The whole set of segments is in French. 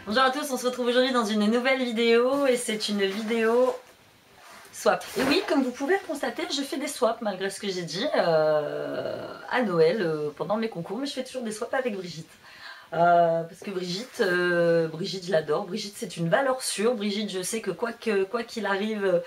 Bonjour à tous, on se retrouve aujourd'hui dans une nouvelle vidéo et c'est une vidéo swap. Et oui, comme vous pouvez le constater, je fais des swaps malgré ce que j'ai dit à Noël pendant mes concours, mais je fais toujours des swaps avec Brigitte. Parce que Brigitte, je l'adore. Brigitte, c'est une valeur sûre. Brigitte, je sais que quoi qu'il arrive,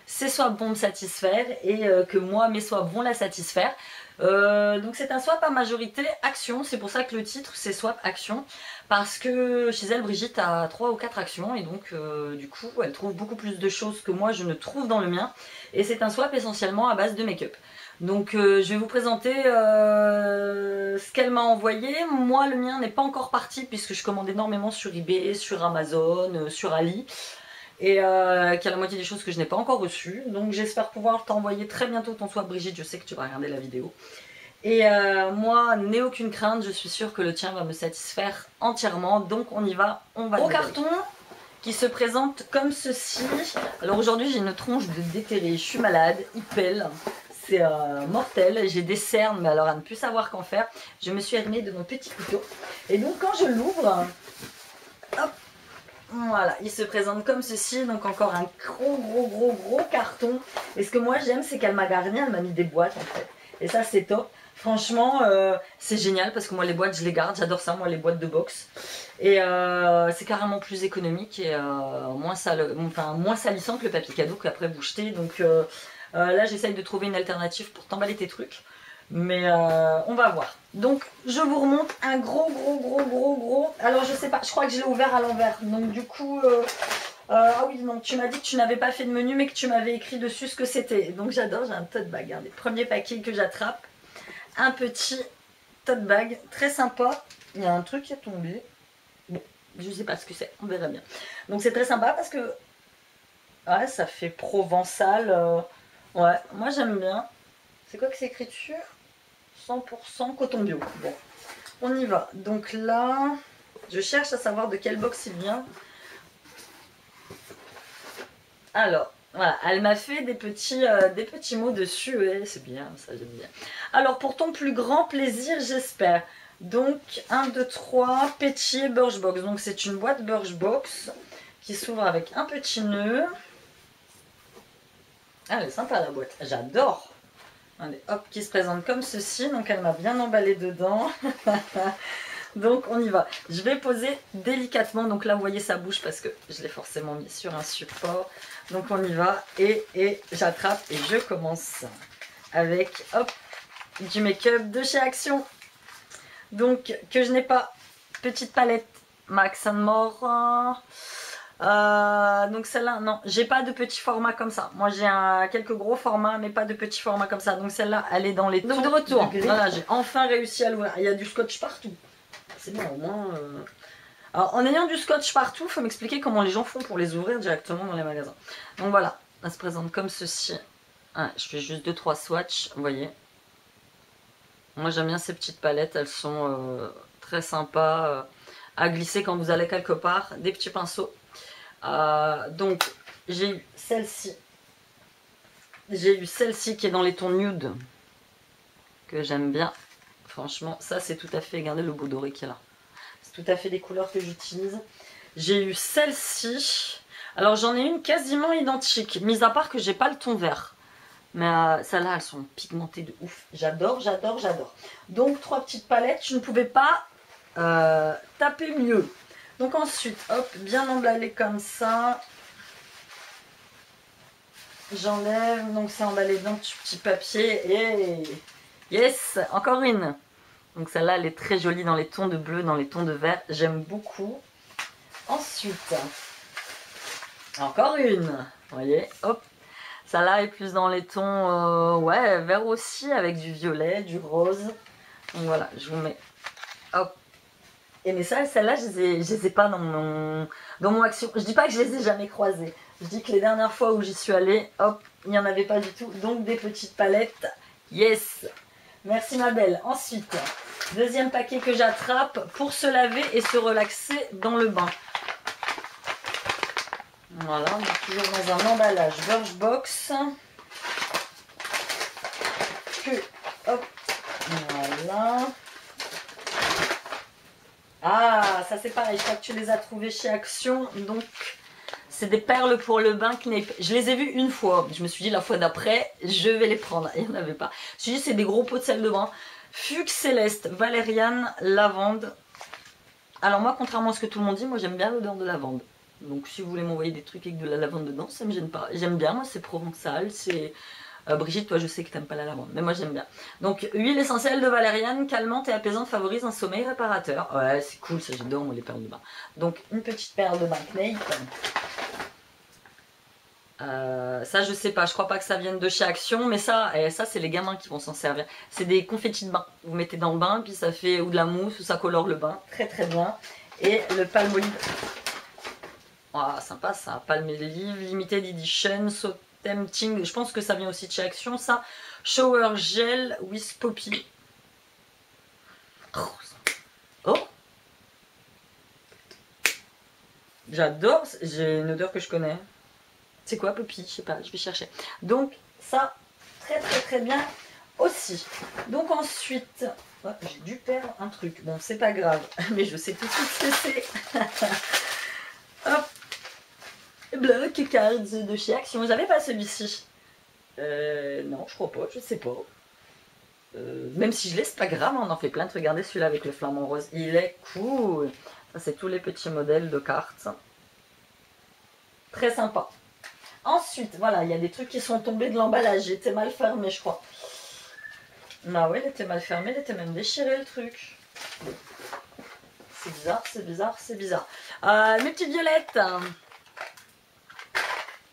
ses swaps vont me satisfaire et que moi, mes swaps vont la satisfaire. Donc c'est un swap à majorité action, c'est pour ça que le titre c'est swap action, parce que chez elle Brigitte a 3 ou 4 actions et donc du coup elle trouve beaucoup plus de choses que moi je ne trouve dans le mien, et c'est un swap essentiellement à base de make-up. Donc je vais vous présenter ce qu'elle m'a envoyé. Moi le mien n'est pas encore parti puisque je commande énormément sur eBay, sur Amazon, sur Ali, et qu'il y a la moitié des choses que je n'ai pas encore reçues. Donc j'espère pouvoir t'envoyer très bientôt ton swap Brigitte, je sais que tu vas regarder la vidéo. Et moi, n'ai aucune crainte, je suis sûre que le tien va me satisfaire entièrement. Donc on y va, on va. Gros carton qui se présente comme ceci. Alors aujourd'hui j'ai une tronche de déterré, je suis malade, il pèle. C'est mortel, j'ai des cernes, mais alors à ne plus savoir qu'en faire. Je me suis armée de mon petit couteau. Et donc quand je l'ouvre, hop, voilà, il se présente comme ceci, donc encore un gros carton. Et ce que moi j'aime, c'est qu'elle m'a garni, elle m'a mis des boîtes en fait. Et ça c'est top. Franchement, c'est génial parce que moi les boîtes je les garde, j'adore ça, moi les boîtes de box. Et c'est carrément plus économique et moins salissant que le papier cadeau qu'après vous jetez. Donc là j'essaye de trouver une alternative pour t'emballer tes trucs. Mais on va voir. Donc je vous remonte un gros. Alors je sais pas, je crois que je l'ai ouvert à l'envers. Donc du coup, ah oui non, tu m'as dit que tu n'avais pas fait de menu mais que tu m'avais écrit dessus ce que c'était. Donc j'adore, j'ai un tote bag. Regardez, premier paquet que j'attrape. Un petit tote bag très sympa. Il y a un truc qui est tombé. Bon, je sais pas ce que c'est, on verra bien. Donc c'est très sympa parce que ouais, ça fait provençal. Ouais, moi j'aime bien. C'est quoi que c'est écrit dessus? 100% coton bio. Bon, on y va. Donc là, je cherche à savoir de quelle box il vient. Alors, voilà, elle m'a fait des petits mots dessus. Ouais, c'est bien, ça j'aime bien. Alors, pour ton plus grand plaisir, j'espère. Donc, 1, 2, 3, Pétier Birchbox. Donc, c'est une boîte Birchbox qui s'ouvre avec un petit nœud. Ah, elle est sympa la boîte. J'adore. Allez, hop, qui se présente comme ceci. Donc elle m'a bien emballé dedans. Donc on y va. Je vais poser délicatement. Donc là vous voyez ça bouge parce que je l'ai forcément mis sur un support. Donc on y va et j'attrape et je commence avec hop du make-up de chez Action. Donc que je n'ai pas. Petite palette Max & More. Donc celle-là, non, j'ai pas de petit format comme ça. Moi j'ai quelques gros formats, mais pas de petits formats comme ça. Donc celle-là, elle est dans les tons. Donc de retour, voilà, j'ai enfin réussi à l'ouvrir. Il y a du scotch partout. C'est bien, au moins. Alors en ayant du scotch partout, il faut m'expliquer comment les gens font pour les ouvrir directement dans les magasins. Donc voilà, elle se présente comme ceci. Ah, je fais juste 2-3 swatchs, vous voyez. Moi j'aime bien ces petites palettes, elles sont très sympas à glisser quand vous allez quelque part. Des petits pinceaux. Donc j'ai eu celle-ci. J'ai eu celle-ci qui est dans les tons nude, que j'aime bien. Franchement, ça c'est tout à fait, regardez le beau doré qu'il y a là. C'est tout à fait des couleurs que j'utilise. J'ai eu celle-ci. Alors j'en ai une quasiment identique, mis à part que j'ai pas le ton vert. Mais celles-là, elles sont pigmentées de ouf. J'adore. Donc 3 petites palettes, je ne pouvais pas taper mieux. Donc ensuite, hop, bien emballé comme ça. J'enlève, donc c'est emballé dans du petit papier. Et yes, encore une. Donc celle-là, elle est très jolie dans les tons de bleu, dans les tons de vert. J'aime beaucoup. Ensuite, encore une. Vous voyez, hop. Celle-là est plus dans les tons, ouais, vert aussi, avec du violet, du rose. Donc voilà, je vous mets, hop. Et mais ça, celle-là, je les ai pas dans mon Action. Je dis pas que je les ai jamais croisées. Je dis que les dernières fois où j'y suis allée, hop, il n'y en avait pas du tout. Donc des petites palettes. Yes! Merci ma belle. Ensuite, deuxième paquet que j'attrape pour se laver et se relaxer dans le bain. Voilà, on est toujours dans un emballage Birchbox. que... Hop, voilà. Ah, ça c'est pareil, je crois que tu les as trouvés chez Action. Donc, c'est des perles pour le bain Kneip. Je les ai vues une fois. Je me suis dit la fois d'après, je vais les prendre. Il n'y en avait pas. Je me suis dit, c'est des gros pots de sel de bain. Fuchs céleste, valériane, lavande. Alors moi, contrairement à ce que tout le monde dit, moi j'aime bien l'odeur de lavande. Donc si vous voulez m'envoyer des trucs avec de la lavande dedans, ça me gêne pas. J'aime bien, moi c'est provençal, c'est... Brigitte, toi je sais que t'aimes pas la lavande, mais moi j'aime bien. Donc huile essentielle de valériane, calmante et apaisante, favorise un sommeil réparateur. Ouais, c'est cool, ça j'adore moi les perles de bain. Donc une petite perle de bain Kneip. Ça je sais pas, je crois pas que ça vienne de chez Action, mais ça c'est les gamins qui vont s'en servir. C'est des confettis de bain, vous mettez dans le bain, puis ça fait ou de la mousse, ou ça colore le bain, très très bien. Et le Palmolive, ah sympa ça, Palmolive Limited Edition, So Tempting, je pense que ça vient aussi de chez Action ça. Shower Gel with Poppy. Oh, j'adore, j'ai une odeur que je connais. C'est quoi Poppy? Je sais pas, je vais chercher. Donc ça, très très très bien aussi. Donc ensuite, oh, j'ai dû perdre un truc. Bon, c'est pas grave, mais je sais tout de suite ce que c'est. Hop. Block Cards de chez Action. J'avais pas celui-ci. Non, je crois pas, je sais pas. Même si je l'ai, c'est pas grave, on en fait plein de. Regardez celui-là avec le flamant rose. Il est cool. Ça, c'est tous les petits modèles de cartes. Très sympa. Ensuite, voilà, il y a des trucs qui sont tombés de l'emballage. Il était mal fermé, je crois. Bah ouais, il était mal fermé, il était même déchiré le truc. C'est bizarre, c'est bizarre, c'est bizarre. Mes petites violettes.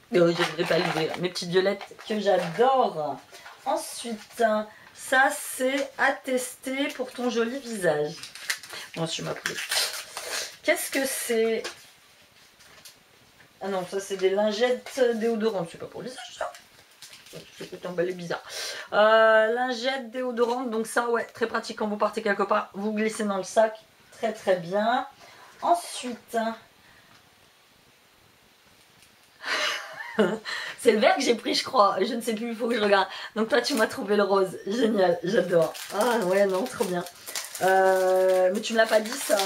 Je ne devrais pas l'ouvrir. Mes petites violettes que j'adore. Ensuite, ça c'est à tester pour ton joli visage. Bon, je m'appelle. Qu'est-ce que c'est? Ah non, ça c'est des lingettes déodorantes. C'est pas pour le visage ça. C'est peut-être emballé bizarre. Lingettes déodorantes. Donc ça, ouais, très pratique quand vous partez quelque part. Vous glissez dans le sac. Très très bien. Ensuite... c'est le vert que j'ai pris, je crois. Je ne sais plus, il faut que je regarde. Donc toi, tu m'as trouvé le rose. Génial, j'adore. Ah ouais, non, trop bien. Mais tu me l'as pas dit, ça.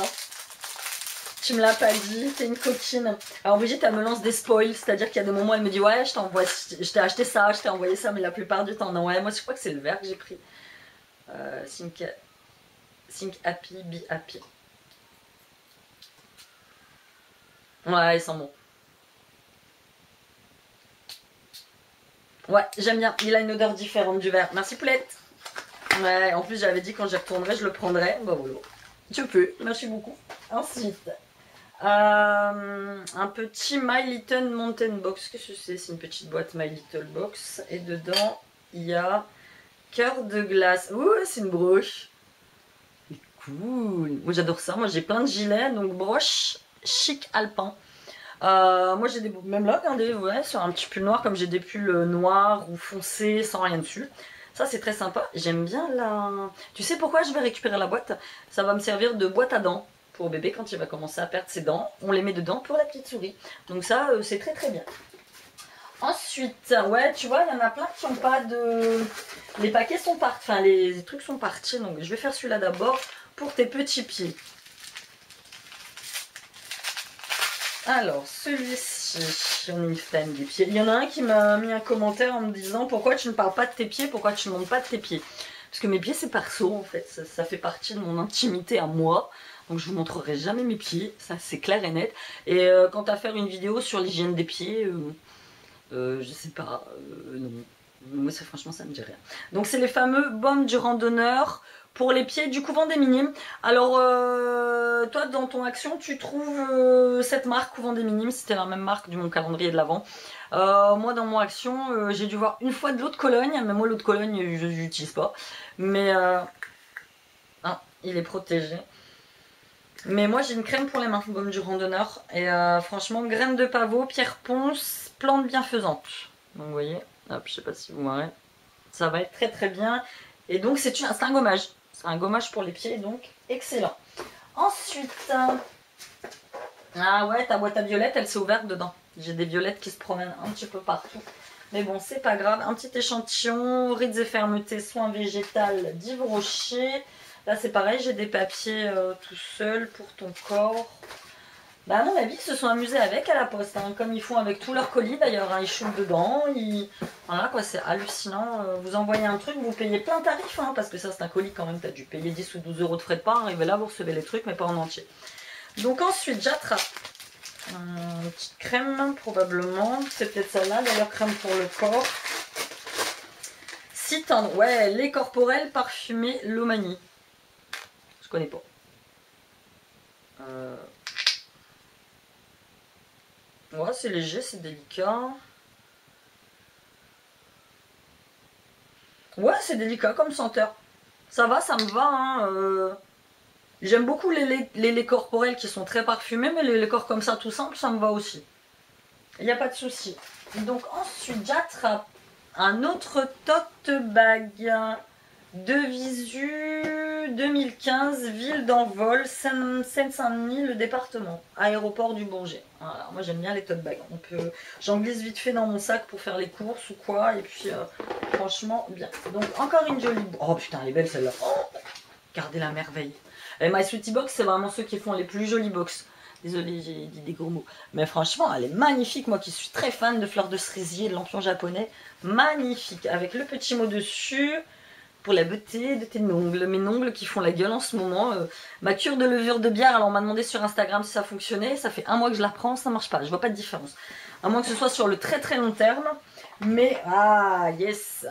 Tu me l'as pas dit, t'es une coquine. Alors Brigitte, elle me lance des spoils, c'est-à-dire qu'il y a des moments où elle me dit ouais, je t'ai acheté ça, je t'ai envoyé ça, mais la plupart du temps, non. Ouais, moi je crois que c'est le vert que j'ai pris. Think Happy, Be Happy. Ouais, ils sont bons. Ouais, j'aime bien. Il a une odeur différente du vert. Merci Poulette. Ouais, en plus j'avais dit quand j'y retournerai, je le prendrai. Bah voilà. Tu peux. Merci beaucoup. Ensuite, un petit My Little Mountain Box. Qu'est-ce que c'est? C'est une petite boîte My Little Box. Et dedans, il y a cœur de glace. Ouh, c'est une broche. C'est cool. Moi j'adore ça. Moi j'ai plein de gilets. Donc broche chic alpin. Moi j'ai des... Même là, regardez, ouais, sur un petit pull noir, comme j'ai des pulls noirs ou foncés, sans rien dessus. Ça c'est très sympa. J'aime bien la... Tu sais pourquoi je vais récupérer la boîte? Ça va me servir de boîte à dents pour bébé quand il va commencer à perdre ses dents. On les met dedans pour la petite souris. Donc ça, c'est très très bien. Ensuite, ouais, tu vois, il y en a plein qui n'ont pas de... Les paquets sont partis, enfin les trucs sont partis. Donc je vais faire celui-là d'abord pour tes petits pieds. Alors, celui-ci, on est une fan des pieds. Il y en a un qui m'a mis un commentaire en me disant pourquoi tu ne parles pas de tes pieds, pourquoi tu ne montres pas de tes pieds. Parce que mes pieds c'est perso en fait, ça fait partie de mon intimité à moi. Donc je vous montrerai jamais mes pieds, ça c'est clair et net. Et quant à faire une vidéo sur l'hygiène des pieds, je sais pas, non. Moi franchement ça me dit rien. Donc c'est les fameux baumes du randonneur pour les pieds du couvent des Minimes. Alors toi dans ton action tu trouves cette marque couvent des Minimes, c'était la même marque du mon calendrier de l'Avent. Moi dans mon action j'ai dû voir une fois de l'eau de Cologne, mais moi l'eau de Cologne je n'utilise pas. Mais ah, il est protégé. Mais moi j'ai une crème pour les mains, baume du randonneur. Et franchement graines de pavot, pierre ponce, plante bienfaisante. Donc vous voyez, hop, je sais pas si vous voyez. Ça va être très très bien. Et donc c'est un gommage. C'est un gommage pour les pieds, donc excellent. Ensuite, ah ouais, ta boîte à violettes, elle s'est ouverte dedans. J'ai des violettes qui se promènent un petit peu partout. Mais bon, c'est pas grave. Un petit échantillon, rides et fermeté, soins végétal d'Yves Rocher. Là, c'est pareil, j'ai des papiers tout seul pour ton corps. Bah, à mon avis, ils se sont amusés avec à la poste, hein, comme ils font avec tous leurs colis d'ailleurs. Hein, ils shootent dedans. Voilà quoi, c'est hallucinant. Vous envoyez un truc, vous payez plein tarif, hein, parce que ça, c'est un colis quand même. T'as dû payer 10 ou 12 euros de frais de port. Arrivez là, vous recevez les trucs, mais pas en entier. Donc, ensuite, j'attrape une petite crème, probablement. C'est peut-être celle-là, d'ailleurs, crème pour le corps. Si tendre, ouais, lait corporel parfumé Lomanie. Je connais pas. Ouais, c'est léger, c'est délicat. Ouais, c'est délicat comme senteur. Ça va, ça me va. Hein, J'aime beaucoup les laits corporels qui sont très parfumés, mais les corps comme ça, tout simple, ça me va aussi. Il n'y a pas de souci. Donc ensuite, j'attrape un autre tote bag de Visu 2015, ville d'envol, Seine-Saint-Denis, le département, aéroport du Bourget. Voilà, moi j'aime bien les tote bags. J'en glisse vite fait dans mon sac pour faire les courses ou quoi, et puis franchement bien. Donc encore une jolie. Oh putain, elle est belle celle-là. Oh, regardez la merveille. Et My Sweetie Box, c'est vraiment ceux qui font les plus jolies box. Désolée, j'ai dit des gros mots. Mais franchement, elle est magnifique. Moi qui suis très fan de fleurs de cerisier et de lampions japonais. Magnifique. Avec le petit mot dessus. Pour la beauté de tes ongles. Mes ongles qui font la gueule en ce moment. Ma cure de levure de bière, alors on m'a demandé sur Instagram si ça fonctionnait. Ça fait 1 mois que je la prends, ça marche pas. Je vois pas de différence. À moins que ce soit sur le très très long terme. Mais, ah, yes.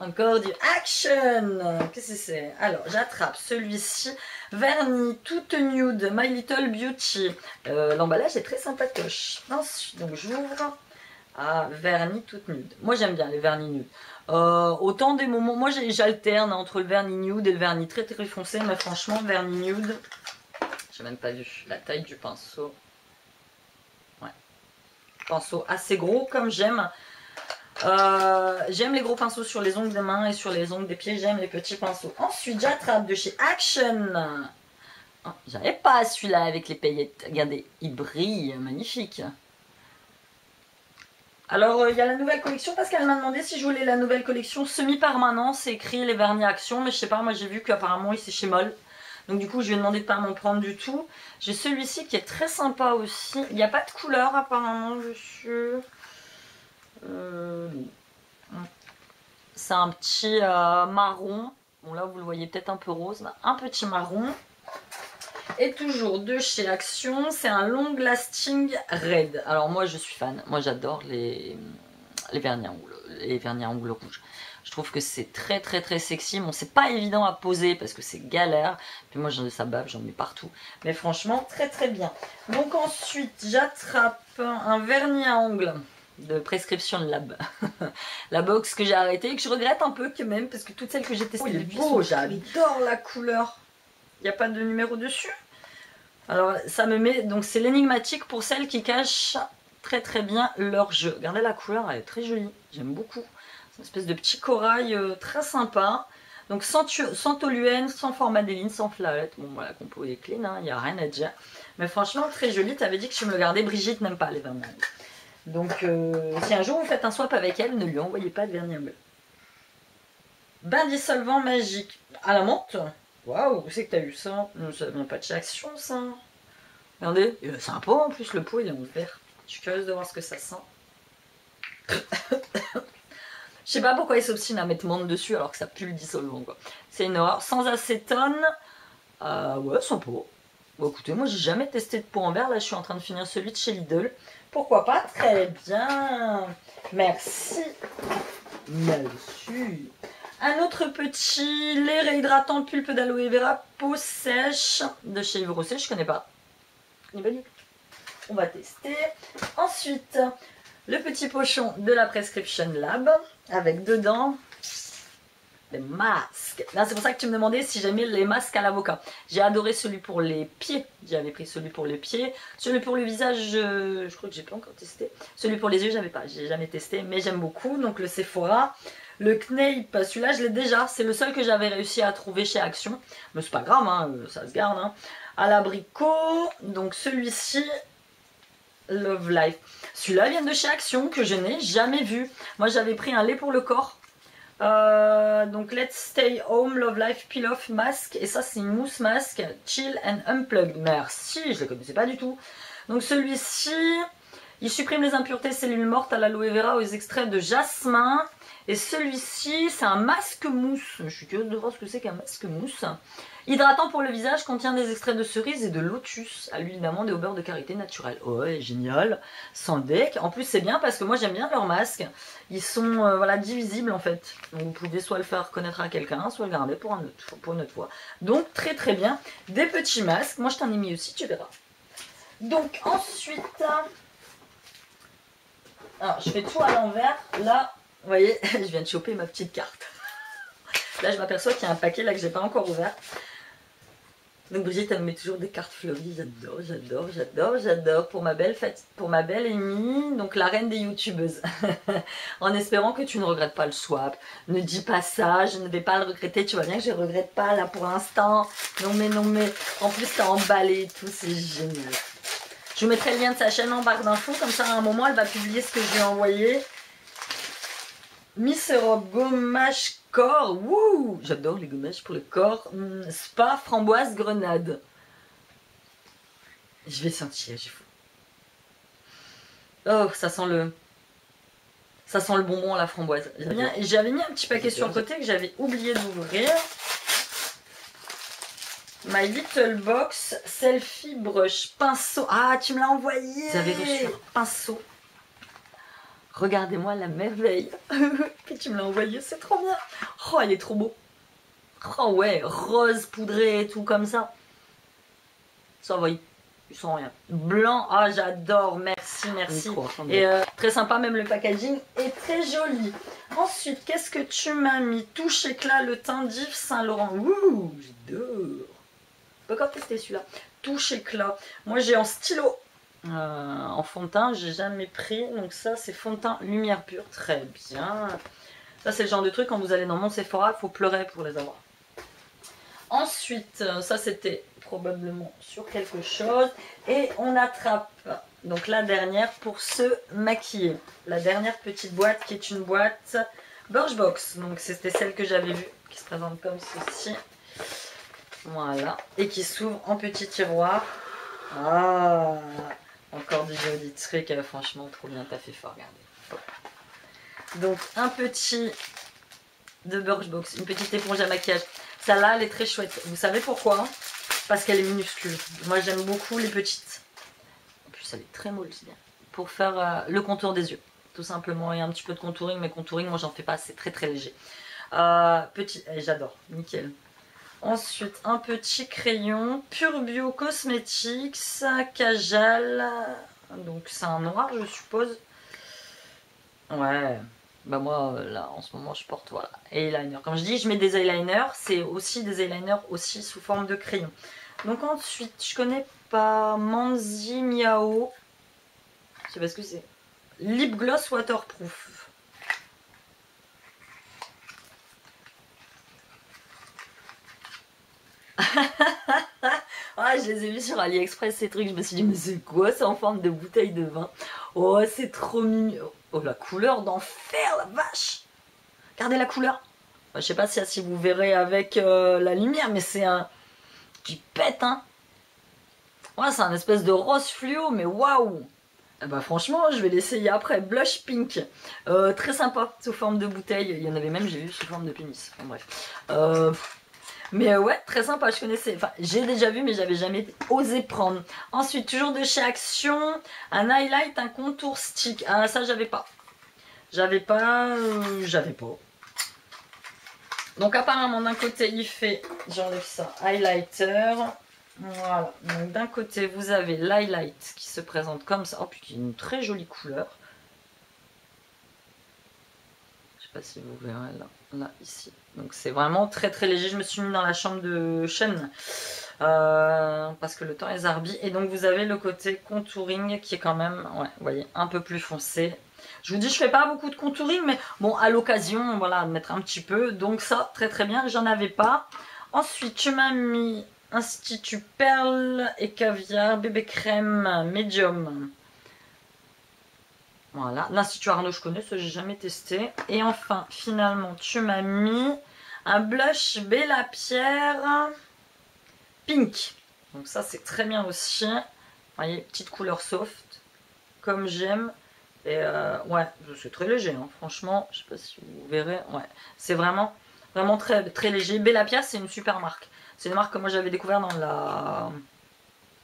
Encore du action. Qu'est-ce que c'est? Alors, j'attrape celui-ci. Vernis toute nude, My Little Beauty. L'emballage est très sympatoche. Ensuite, donc j'ouvre. Ah, vernis toute nude. Moi, j'aime bien les vernis nudes. Autant des moments... Moi, j'alterne entre le vernis nude et le vernis très très foncé. Mais franchement, vernis nude... J'ai même pas vu la taille du pinceau. Ouais. Pinceau assez gros comme j'aime. J'aime les gros pinceaux sur les ongles des mains et sur les ongles des pieds, j'aime les petits pinceaux. Ensuite, j'attrape de chez Action. Oh, j'avais pas celui-là avec les paillettes. Regardez, il brille, magnifique. Alors, il y a la nouvelle collection parce qu'elle m'a demandé si je voulais la nouvelle collection semi-permanent. C'est écrit les vernis Action, mais je sais pas, moi j'ai vu qu'apparemment il c'est chez Moll. Donc du coup, je lui ai demandé de pas m'en prendre du tout. J'ai celui-ci qui est très sympa aussi. Il n'y a pas de couleur apparemment dessus. C'est un petit marron. Bon là vous le voyez peut-être un peu rose. Là. Un petit marron. Et toujours de chez Action. C'est un long lasting red. Alors moi je suis fan. Moi j'adore les vernis à ongles. Les vernis à ongles rouges. Je trouve que c'est très très très sexy. Bon c'est pas évident à poser parce que c'est galère. Puis moi ça bave, j'en mets partout. Mais franchement très très bien. Donc ensuite j'attrape un vernis à ongles de prescription Lab. La box que j'ai arrêtée et que je regrette un peu quand même parce que toutes celles que j'ai testées, il est beau, j'adore la couleur. Il n'y a pas de numéro dessus. Alors ça me met, donc c'est l'énigmatique pour celles qui cachent très très bien leur jeu. Regardez la couleur, elle est très jolie, j'aime beaucoup. C'est une espèce de petit corail très sympa. Donc sans toluène, sans formadéline, sans flalette. Bon voilà, compo est clean, il n'y a rien à dire. Mais franchement très joli, tu avais dit que tu me le gardais. Brigitte n'aime pas les vernis. Donc, si un jour vous faites un swap avec elle, ne lui envoyez pas de vernis à ongles. Bain dissolvant magique. À la menthe. Waouh, où c'est que t'as eu ça? Ça vient pas de chez Action, ça. Regardez, il est sympa en plus, le pot il est en vert. Je suis curieuse de voir ce que ça sent. Je sais pas pourquoi ils s'obstinent à mettre menthe dessus alors que ça pue le dissolvant, quoi. C'est une horreur. Sans acétone. Ouais, sympa. Bon, écoutez, moi j'ai jamais testé de pot en verre. Là, je suis en train de finir celui de chez Lidl. Pourquoi pas? Très bien. Merci. Merci. Un autre petit lait réhydratant pulpe d'aloe vera peau sèche de chez Yves Rocher. Je connais pas. Je connais pas du tout. On va tester. Ensuite, le petit pochon de la Prescription Lab avec dedans des masques. Là, c'est pour ça que tu me demandais si j'aimais les masques à l'avocat. J'ai adoré celui pour les pieds. J'avais pris celui pour les pieds. Celui pour le visage, je crois que j'ai pas encore testé. Celui pour les yeux, j'avais pas. J'ai jamais testé, mais j'aime beaucoup. Donc le Sephora. Le Kneip, celui-là, je l'ai déjà. C'est le seul que j'avais réussi à trouver chez Action. Mais c'est pas grave, hein, ça se garde. Hein. À l'abricot. Donc celui-ci, Love Life. Celui-là vient de chez Action que je n'ai jamais vu. Moi j'avais pris un lait pour le corps. Donc Let's Stay Home Love Life Peel Off Mask. Et ça c'est une mousse masque Chill and Unplugged. Merci, je ne les connaissais pas du tout. Donc celui-ci, il supprime les impuretés cellules mortes à l'aloe vera aux extraits de jasmin. Et celui-ci, c'est un masque mousse. Je suis curieuse de voir ce que c'est qu'un masque mousse. Hydratant pour le visage, contient des extraits de cerise et de lotus à l'huile d'amande et au beurre de karité naturel. Ouais, génial. Sans deck. En plus, c'est bien parce que moi, j'aime bien leurs masques. Ils sont voilà, divisibles en fait. Donc, vous pouvez soit le faire connaître à quelqu'un, soit le garder pour une autre fois. Donc, très très bien. Des petits masques. Moi, je t'en ai mis aussi, tu verras. Donc, ensuite... Alors, je fais tout à l'envers. Là, vous voyez, je viens de choper ma petite carte. Là, je m'aperçois qu'il y a un paquet là que j'ai pas encore ouvert. Donc Brigitte, elle me met toujours des cartes fleuries. J'adore, j'adore, j'adore, j'adore. Pour ma belle fête, pour ma belle Amy, donc la reine des youtubeuses. En espérant que tu ne regrettes pas le swap. Ne dis pas ça, je ne vais pas le regretter. Tu vois bien que je ne regrette pas là pour l'instant. Non mais, en plus t'as emballé et tout, c'est génial. Je vous mettrai le lien de sa chaîne en barre d'infos, comme ça à un moment elle va publier ce que je lui ai envoyé. Miss Europe gommage corps, wouh, j'adore les gommages pour le corps. Spa framboise grenade. Je vais sentir, j'ai fou. Oh, ça sent le bonbon à la framboise. J'avais mis un petit paquet sur le côté que j'avais oublié d'ouvrir. My Little Box Selfie Brush pinceau. Ah, tu me l'as envoyé. Vous avez reçu un pinceau. Regardez-moi la merveille que tu me l'as envoyé, c'est trop bien. Oh, il est trop beau. Oh ouais, rose poudré et tout comme ça. Ça va, il sent rien. Blanc, ah j'adore, merci, merci. Et très sympa, même le packaging est très joli. Ensuite, qu'est-ce que tu m'as mis? Touche éclat, le teint d'Yves Saint Laurent. Ouh, j'adore. Pas encore testé celui-là. Touche éclat. Moi j'ai en stylo. En fond de teint, j'ai jamais pris. Donc ça, c'est fond de teint lumière pure. Très bien. Ça, c'est le genre de truc, quand vous allez dans mon Sephora, il faut pleurer pour les avoir. Ensuite, ça, c'était probablement sur quelque chose. Et on attrape donc la dernière pour se maquiller. La dernière petite boîte qui est une boîte Birchbox. Donc c'était celle que j'avais vue, qui se présente comme ceci. Voilà. Et qui s'ouvre en petit tiroir. Ah, encore du joli truc, franchement trop bien, t'as fait fort, regardez. Donc un petit de Birchbox, une petite éponge à maquillage. Celle-là, elle est très chouette. Vous savez pourquoi? Parce qu'elle est minuscule. Moi j'aime beaucoup les petites. En plus elle est très molle, c'est bien. Pour faire le contour des yeux, tout simplement. Et un petit peu de contouring, mais contouring, moi j'en fais pas, c'est très très léger. Petit, j'adore, nickel. Ensuite, un petit crayon Pure Bio Cosmetics, Kajal. Donc, c'est un noir, je suppose. Ouais. Bah, moi, là, en ce moment, je porte, voilà, eyeliner. Comme je dis, je mets des eyeliners. C'est aussi des eyeliners aussi sous forme de crayon. Donc, ensuite, je connais pas Manzi Miao. Je sais pas ce que c'est. Lip Gloss Waterproof. Ah, je les ai vus sur AliExpress ces trucs, je me suis dit mais c'est quoi, c'est en forme de bouteille de vin. Oh c'est trop mignon. Oh la couleur d'enfer, la vache. Regardez la couleur. Je sais pas si vous verrez avec la lumière, mais c'est un qui pète hein. Ouais, c'est un espèce de rose fluo, mais waouh. Bah franchement je vais l'essayer après. Blush pink, très sympa, sous forme de bouteille. Il y en avait même, j'ai vu sous forme de pénis, enfin, bref. Mais ouais, très sympa, je connaissais, enfin j'ai déjà vu mais j'avais jamais osé prendre. Ensuite, toujours de chez Action, un highlight, un contour stick. Ah ça j'avais pas. J'avais pas. Donc apparemment d'un côté il fait, j'enlève ça, highlighter. Voilà, donc d'un côté vous avez l'highlight qui se présente comme ça. Oh puis qui a une très jolie couleur. Je sais pas si vous verrez là ici. Donc c'est vraiment très très léger. Je me suis mis dans la chambre de Sean parce que le temps est zarbi. Et donc vous avez le côté contouring qui est quand même, ouais, vous voyez, un peu plus foncé. Je vous dis, je fais pas beaucoup de contouring, mais bon, à l'occasion, voilà, de mettre un petit peu. Donc ça, très très bien, j'en avais pas. Ensuite, tu m'as mis Institut Perle et Caviar, bébé crème, médium. Voilà, l'Institut Arnaud je connais, ça j'ai jamais testé. Et enfin, finalement, tu m'as mis un blush Bella Pierre Pink. Donc ça c'est très bien aussi. Vous voyez, petite couleur soft, comme j'aime. Et ouais, c'est très léger, hein. Franchement, je sais pas si vous verrez. Ouais, c'est vraiment très, très léger. Bella Pierre, c'est une super marque. C'est une marque que moi j'avais découvert dans la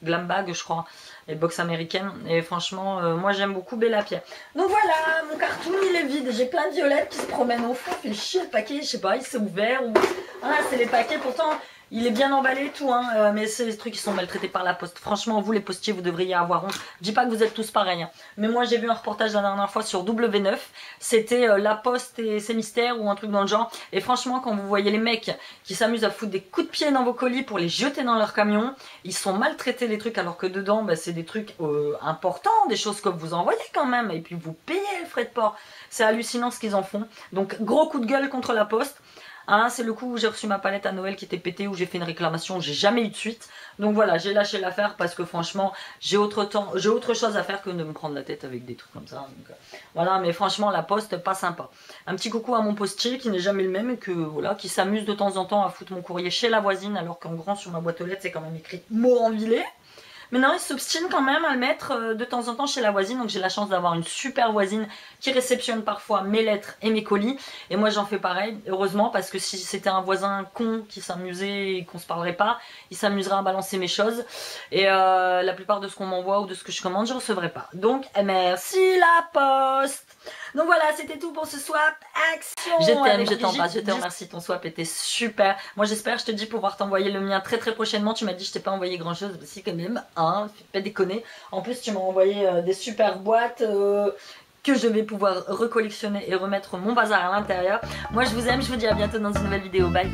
Glam Bag, je crois, les box américaines. Et franchement, moi j'aime beaucoup Bella Pierre. Donc voilà, mon carton il est vide. J'ai plein de violettes qui se promènent au fond. Fait chier le paquet, je sais pas, il s'est ouvert. Ou... Ah, c'est les paquets, pourtant il est bien emballé tout, hein, mais c'est des trucs qui sont maltraités par la poste. Franchement, vous les postiers, vous devriez avoir honte. Je dis pas que vous êtes tous pareils, hein. Mais moi j'ai vu un reportage la dernière fois sur W9. C'était La Poste et ses mystères ou un truc dans le genre. Et franchement, quand vous voyez les mecs qui s'amusent à foutre des coups de pied dans vos colis pour les jeter dans leur camion, ils sont maltraités les trucs alors que dedans, bah, c'est des trucs importants, des choses que vous envoyez quand même. Et puis vous payez les frais de port. C'est hallucinant ce qu'ils en font. Donc gros coup de gueule contre la poste. Hein, c'est le coup où j'ai reçu ma palette à Noël qui était pétée, où j'ai fait une réclamation, j'ai jamais eu de suite. Donc voilà, j'ai lâché l'affaire parce que franchement, j'ai autre chose à faire que de me prendre la tête avec des trucs comme ça. Donc, voilà, mais franchement, la poste, pas sympa. Un petit coucou à mon postier qui n'est jamais le même et que voilà, qui s'amuse de temps en temps à foutre mon courrier chez la voisine, alors qu'en grand sur ma boîte aux lettres, c'est quand même écrit Moranvillers. Mais non, il s'obstine quand même à le mettre de temps en temps chez la voisine. Donc j'ai la chance d'avoir une super voisine qui réceptionne parfois mes lettres et mes colis. Et moi j'en fais pareil, heureusement, parce que si c'était un voisin con qui s'amusait et qu'on se parlerait pas, il s'amuserait à balancer mes choses. Et la plupart de ce qu'on m'envoie ou de ce que je commande, je recevrai pas. Donc merci la poste. Donc voilà, c'était tout pour ce swap. Action! Je t'aime, je t'embrasse, je te remercie. Ton swap était super. Moi j'espère, je te dis, pouvoir t'envoyer le mien très prochainement. Tu m'as dit je t'ai pas envoyé grand chose, mais si quand même, hein, fais pas déconner. En plus tu m'as envoyé des super boîtes que je vais pouvoir recollectionner et remettre mon bazar à l'intérieur. Moi je vous aime, je vous dis à bientôt dans une nouvelle vidéo. Bye!